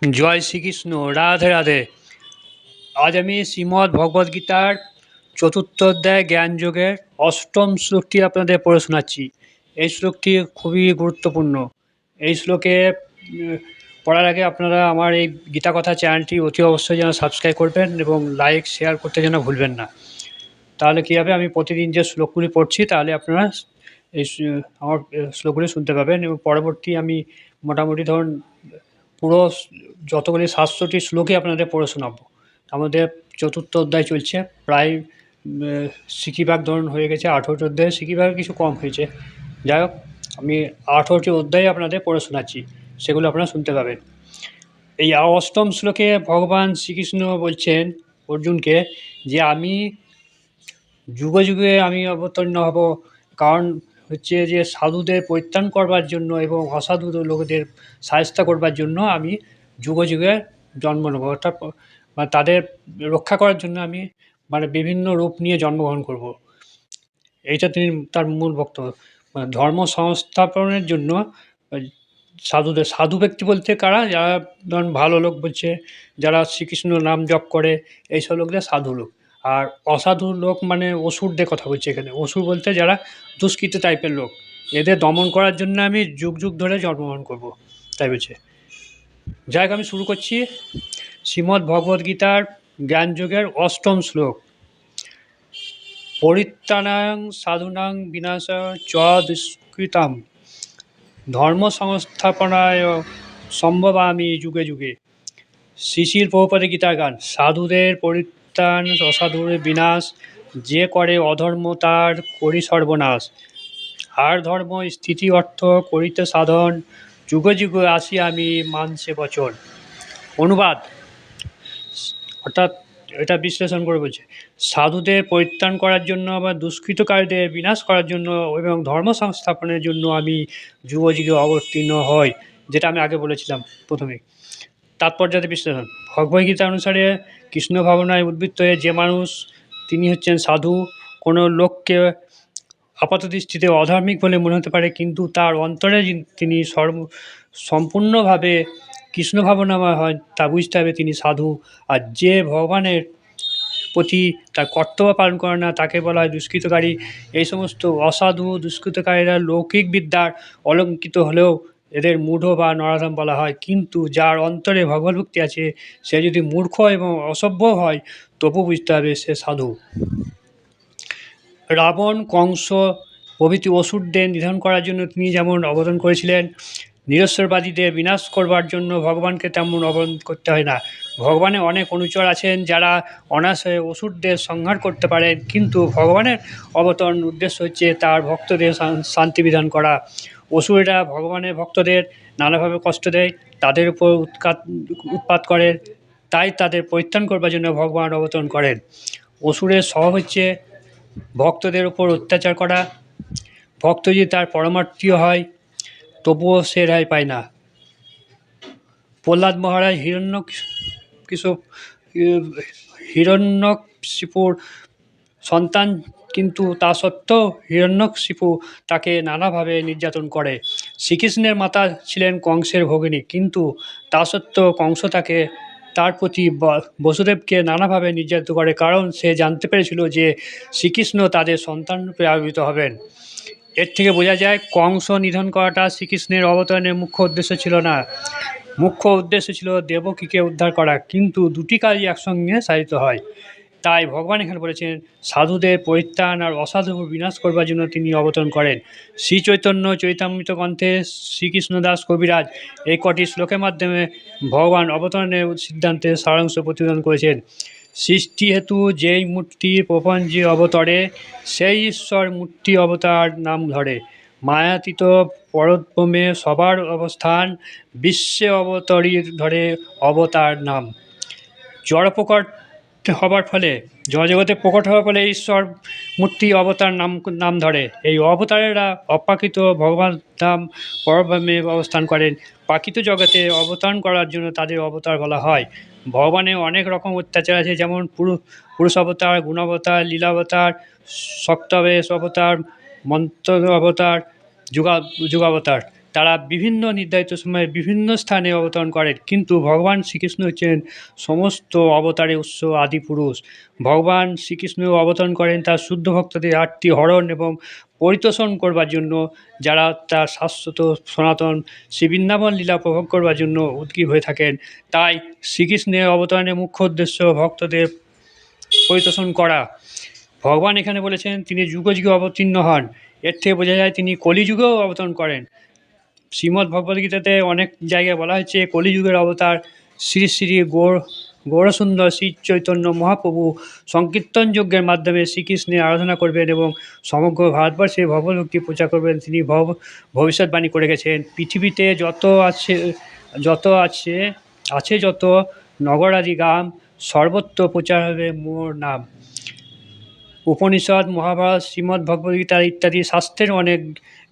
জয় শ্রীকৃষ্ণ, রাধে রাধে। আজ আমি শ্রীমদ্ ভগবদ্গীতার চতুর্থ অধ্যায় জ্ঞানযোগের অষ্টম শ্লোকটি আপনাদের পড়ে শোনাচ্ছি। এই শ্লোকটি খুবই গুরুত্বপূর্ণ। এই শ্লোকে পড়ার আগে আপনারা আমার এই গীতা কথা চ্যানেলটি অতি অবশ্যই যেন সাবস্ক্রাইব করবেন এবং লাইক শেয়ার করতে যেন ভুলবেন না। তাহলে কী হবে, আমি প্রতিদিন যে শ্লোকগুলি পড়ছি তাহলে আপনারা এই আমার শ্লোকগুলি শুনতে পাবেন এবং পরবর্তী আমি মোটামুটি ধরুন পুরো যতগুলি 700টি শ্লোকই আপনাদের পড়ে শোনাবো। আমাদের চতুর্থ অধ্যায় চলছে, প্রায় সিকিভাগ ধরুন হয়ে গেছে 18টি অধ্যায়, সিকিভাগ কিছু কম হয়েছে। যাই হোক, আমি 18টি অধ্যায় আপনাদের পড়ে শোনাচ্ছি, সেগুলো আপনারা শুনতে পাবেন। এই অষ্টম শ্লোকে ভগবান শ্রীকৃষ্ণ বলছেন অর্জুনকে যে আমি যুগে যুগে আমি অবতীর্ণ হব, কারণ হচ্ছে যে সাধুদের পরিত্রাণ করবার জন্য এবং অসাধু লোকদের শায়েস্তা করবার জন্য আমি যুগে যুগে জন্ম নেব, অর্থাৎ তাদের রক্ষা করার জন্য আমি বিভিন্ন রূপ নিয়ে জন্মগ্রহণ করব। এইটা তিনি তার মূল বক্তব্য। ধর্ম সংস্থাপনের জন্য সাধুদের, সাধু ব্যক্তি বলতে কারা, যারা ধরুন ভালো লোক বলছে, যারা শ্রীকৃষ্ণ নাম জপ করে, এইসব লোকদের সাধু লোক। আর অসাধু লোক মানে অসুরদের কথা বলছে এখানে। অসুর বলতে যারা দুষ্কৃত টাইপের লোক, এদের দমন করার জন্য আমি যুগ যুগ ধরে জন্মগ্রহণ করব, তাই বলছে। যাই হোক, আমি শুরু করছি শ্রীমদ্ ভগবদ্গীতার জ্ঞানযোগের অষ্টম শ্লোক। পরিত্রাণাং সাধুনাং বিনাশায় চ দুষ্কৃতাম ধর্ম সংস্থাপনায় সম্ভবামি যুগে যুগে। শ্রীশিল প্রভুপাদের গীতা গান। সাধুদের পরিত্রাণ অসাধুদের বিনাশ, যে করে অধর্ম তার করি সর্বনাশ। আর ধর্ম স্থিতি অর্থ করিতে সাধন, যুগে যুগে আসি আমি মানসে বচন। অনুবাদ, অর্থাৎ এটা বিশ্লেষণ করে বলছে, সাধুদের পরিত্রাণ করার জন্য বা দুষ্কৃতকারীদের বিনাশ করার জন্য এবং ধর্ম সংস্থাপনের জন্য আমি যুগ যুগে অবতীর্ণ হই, যেটা আমি আগে বলেছিলাম প্রথমে। তাৎপর্যাতে বিশ্লেষণ। ভগবদ্গীতা অনুসারে কৃষ্ণ ভাবনায় উদ্বৃত্ত হয়ে যে মানুষ, তিনি হচ্ছেন সাধু। কোনো লোককে আপাতদৃষ্টিতে অধার্মিক বলে মনে হতে পারে, কিন্তু তার অন্তরে তিনি সম্পূর্ণভাবে কৃষ্ণ ভাবনাময় হয়, তা বুঝতে হবে তিনি সাধু। আর যে ভগবানের প্রতি তার কর্তব্য পালন করে না, তাকে বলা হয় দুষ্কৃতকারী। এই সমস্ত অসাধু দুষ্কৃতকারীরা লৌকিক বিদ্যার অলঙ্কিত হলেও এদের মূঢ় বা নরাধম বলা হয়, কিন্তু যার অন্তরে ভগবদ্ভক্তি আছে, সে যদি মূর্খ এবং অসভ্য হয় তবু বুঝতে হবে সে সাধু। রাবণ, কংস প্রভৃতি অসুরদের নিধন করার জন্য তিনি যেমন অবতরণ করেছিলেন, নিরস্বরবাদীদের বিনাশ করবার জন্য ভগবানকে তেমন অবতরণ করতে হয় না। ভগবানের অনেক অনুচর আছেন যারা অনায়াসে অসুরদের সংহার করতে পারেন, কিন্তু ভগবানের অবতরণ উদ্দেশ্য হচ্ছে তার ভক্তদের শান্তি বিধান করা। অসুরেরা ভগবানের ভক্তদের নানাভাবে কষ্ট দেয়, তাদের উপর উৎপাত করে, তাই তাদের পরিত্রাণ করবার জন্য ভগবান অবতরণ করেন। অসুরের স্বভাব হচ্ছে ভক্তদের উপর অত্যাচার করা। ভক্ত যদি তার পরমার্থীয় হয় তবুও সে রায় পায় না। প্রহ্লাদ মহারাজ হিরণ্যকশিপুর সন্তান, কিন্তু তা সত্ত্বেও হিরণ্যকশিপু তাকে নানাভাবে নির্যাতন করে। শ্রীকৃষ্ণের মাতা ছিলেন কংসের ভগিনী, কিন্তু তা সত্ত্বেও কংস তার প্রতি বসুদেবকে নানাভাবে নির্যাতিত করে, কারণ সে জানতে পেরেছিল যে শ্রীকৃষ্ণ তাদের সন্তানরূপে আবির্ভূত হবেন। এর থেকে বোঝা যায় কংস নিধন করাটা শ্রীকৃষ্ণের অবতরণের মুখ্য উদ্দেশ্য ছিল না। মুখ্য উদ্দেশ্য ছিল দেবকীকে উদ্ধার করা, কিন্তু দুটি কাজই একসঙ্গে সাধিত হয়। তাই ভগবান এখানে বলেছেন সাধুদের পরিত্রাণ আর অসাধু বিনাশ করবার জন্য তিনি অবতরণ করেন। শ্রী চৈতন্য চৈতামৃত গ্রন্থে শ্রীকৃষ্ণদাস কবিরাজ এই কটি শ্লোকের মাধ্যমে ভগবান অবতরণের সিদ্ধান্তের সারাংশ প্রতিপাদন করেছেন। সৃষ্টি হেতু যেই মূর্তি প্রপঞ্চে অবতরে, সেই ঈশ্বর মূর্তি অবতার নাম ধরে। মায়াতীত পরব্রহ্মে সবার অবস্থান, বিশ্বে অবতরী ধরে অবতার নাম। জড় প্রকট হবার ফলে, জড়জগতে প্রকট হওয়ার ফলে ঈশ্বর মূর্তি অবতার নাম ধরে। এই অবতারেরা অপ্রাকৃত ভগবান ধাম পরব্রহ্মে অবস্থান করেন। প্রাকৃত জগতে অবতরণ করার জন্য তাদের অবতার বলা হয়। ভগবানের অনেক রকম অত্যাচার আছে, যেমন পুরুষ অবতার, গুণাবতার, লীলাবতার, শক্তাবেশ অবতার, মন্ত্র অবতার, যুগাবতার। তারা বিভিন্ন নির্ধারিত সময়ে বিভিন্ন স্থানে অবতরণ করেন, কিন্তু ভগবান শ্রীকৃষ্ণ হচ্ছেন সমস্ত অবতারের উৎস, আদিপুরুষ। ভগবান শ্রীকৃষ্ণ অবতরণ করেন তার শুদ্ধ ভক্তদের আরতি হরণ এবং পরিতোষণ করবার জন্য, যারা তার শাশ্বত সনাতন শ্রী বৃন্দাবন লীলা উপভোগ করবার জন্য উদ্গ্রীব হয়ে থাকেন। তাই শ্রীকৃষ্ণের অবতরণের মুখ্য উদ্দেশ্য ভক্তদের পরিতোষণ করা। ভগবান এখানে বলেছেন তিনি যুগে যুগে অবতীর্ণ হন, এর থেকে বোঝা যায় তিনি কলিযুগেও অবতরণ করেন। শ্রীমদ্ ভগবদ্গীতাতে অনেক জায়গায় বলা হয়েছে কলিযুগের অবতার শ্রী শ্রী গৌরসুন্দর শ্রী চৈতন্য মহাপ্রভু সংকীর্তন যজ্ঞের মাধ্যমে শ্রীকৃষ্ণের আরাধনা করবেন এবং সমগ্র ভারতবর্ষে ভগবদ্ভক্তি প্রচার করবেন। তিনি ভবিষ্যৎবাণী করে গেছেন, পৃথিবীতে যত নগরাদি গ্রাম সর্বত্র প্রচার হবে মোর নাম। উপনিষদ, মহাভারত, শ্রীমদ্ ভগবদ্গীতা ইত্যাদি শাস্ত্রের অনেক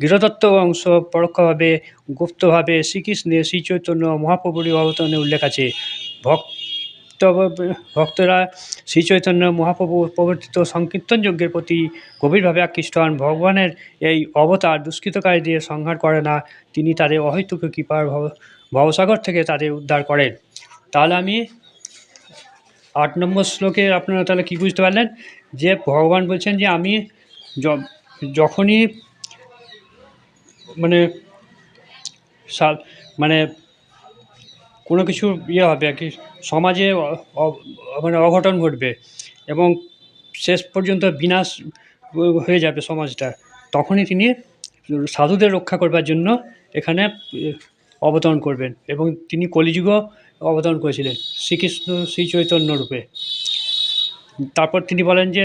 গৃহদত্ত অংশ পরোক্ষভাবে গুপ্তভাবে শ্রীকৃষ্ণের শ্রীচৈতন্য মহাপ্রভুর অবতরণে উল্লেখ আছে। ভক্তরা শ্রীচৈতন্য মহাপ্রভু প্রবর্তিত সংকীর্তন যজ্ঞের প্রতি গভীরভাবে আকৃষ্ট হন। ভগবানের এই অবতার দুষ্কৃতকারীদের সংহার করে না, তিনি তাদের অহৈতুক কৃপার ভবসাগর থেকে তাদের উদ্ধার করেন। তাহলে আমি 8 নম্বর শ্লোকে আপনারা তাহলে কী বুঝতে পারলেন, যে ভগবান বলছেন যে আমি যখনই মানে কোনো কিছু হবে আর কি, সমাজে অঘটন ঘটবে এবং শেষ পর্যন্ত বিনাশ হয়ে যাবে সমাজটা, তখনই তিনি সাধুদের রক্ষা করবার জন্য এখানে অবতরণ করবেন এবং তিনি কলিযুগও অবতরণ করেছিলেন শ্রীকৃষ্ণ শ্রী চৈতন্য রূপে। তারপর তিনি বলেন যে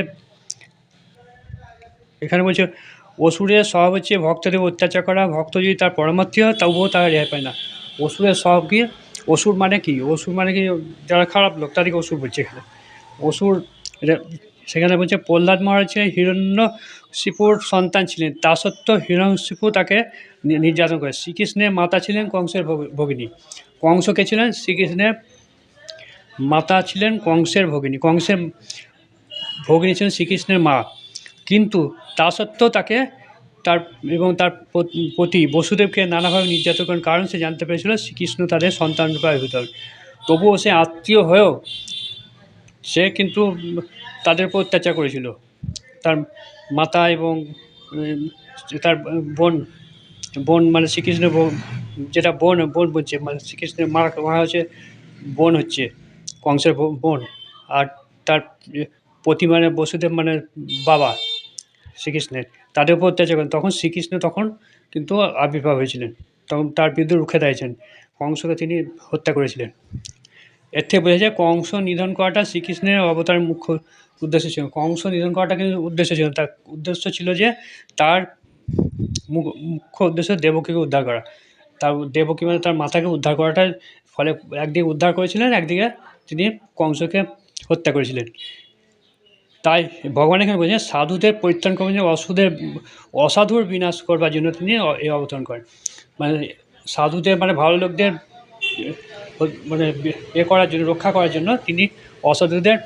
এখানে বলছে অসুরের স্বভাব হচ্ছে ভক্তদের অত্যাচার করা, ভক্ত যদি তার পরমার্থী হয় তবুও তারা রেহাই পায় না। অসুরের স্বভাব কি? অসুর মানে কি? যারা খারাপ লোক তাদেরকে অসুর বলছে এখানে। অসুর সেখানে বলছে প্রহ্লাদ মহারাজ হিরণ্যকশিপুর সন্তান ছিলেন, তা সত্ত্বেও হিরণ্যকশিপু তাকে নির্যাতন করে। শ্রীকৃষ্ণের মাতা ছিলেন কংসের ভগিনী। কংস কে ছিলেন? শ্রীকৃষ্ণের মাতা ছিলেন কংসের ভগিনী। কংসের ভগিনী ছিলেন শ্রীকৃষ্ণের মা, কিন্তু তা সত্ত্বেও তাকে তার পতি বসুদেবকে নানাভাবে নির্যাতন করেন, কারণ সে জানতে পেরেছিল শ্রীকৃষ্ণ তাদের সন্তান রূপে আবির্ভূত হন। তবুও সে আত্মীয় হয়েও সে কিন্তু তাদের উপর অত্যাচার করেছিল। তার মাতা এবং তার বোন মানে শ্রীকৃষ্ণের যেটা বোন বলছে, মানে শ্রীকৃষ্ণের মা হচ্ছে বোন, হচ্ছে কংসের বোন, আর তার পতি মানে বসুদেব মানে বাবা শ্রীকৃষ্ণের, তাদের উপর অত্যাচার করেন। তখন শ্রীকৃষ্ণ কিন্তু আবির্ভাব হয়েছিলেন, তখন তার বিরুদ্ধে রুখে দাঁড়িয়েছেন, কংসকে তিনি হত্যা করেছিলেন। এর থেকে বোঝা যায় কংস নিধন করাটা শ্রীকৃষ্ণের অবতারের মুখ্য উদ্দেশ্য ছিল। কংস নিধন করাটা কিন্তু উদ্দেশ্য ছিল, তার উদ্দেশ্য ছিল যে তার মুখ্য উদ্দেশ্য দেবকীকে উদ্ধার করা। তার দেবকী মানে তার মাতাকে উদ্ধার করাটার ফলে একদিকে উদ্ধার করেছিলেন, একদিকে তিনি কংসকে হত্যা করেছিলেন। তাই ভগবান এখানে বলছেন সাধুদের পরিত্রাণ করবেন, অসাধুর বিনাশ করবার জন্য তিনি এই অবতরণ করেন। মানে সাধুদের মানে ভালো লোকদের মানে করার জন্য, রক্ষা করার জন্য তিনি অসাধুদের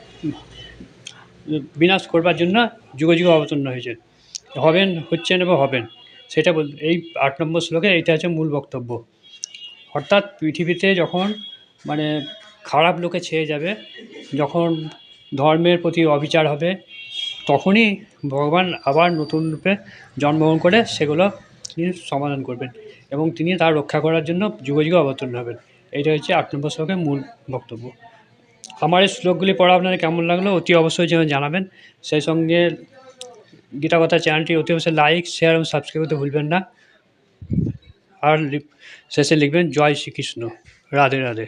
বিনাশ করবার জন্য যুগে যুগে অবতীর্ণ হচ্ছেন এবং হবেন। সেটা এই 8 নম্বর শ্লোকে এইটা হচ্ছে মূল বক্তব্য। অর্থাৎ পৃথিবীতে যখন মানে খারাপ লোকে ছেয়ে যাবে, যখন ধর্মের প্রতি অবিচার হবে, তখনই ভগবান আবার নতুন রূপে জন্মগ্রহণ করে সেগুলো তিনি সমাধান করবেন এবং তিনি তার রক্ষা করার জন্য যুগে যুগে অবতীর্ণ হবেন। এইটা হচ্ছে 8 নম্বর শ্লোকের মূল বক্তব্য। আমার এই শ্লোকগুলি পড়া আপনাদের কেমন লাগলো অতি অবশ্যই যেন জানাবেন। সেই সঙ্গে গীতা কথা চ্যানেলটি অতি অবশ্যই লাইক, শেয়ার এবং সাবস্ক্রাইব করতে ভুলবেন না। আর শেষে লিখবেন জয় শ্রীকৃষ্ণ, রাধে রাধে।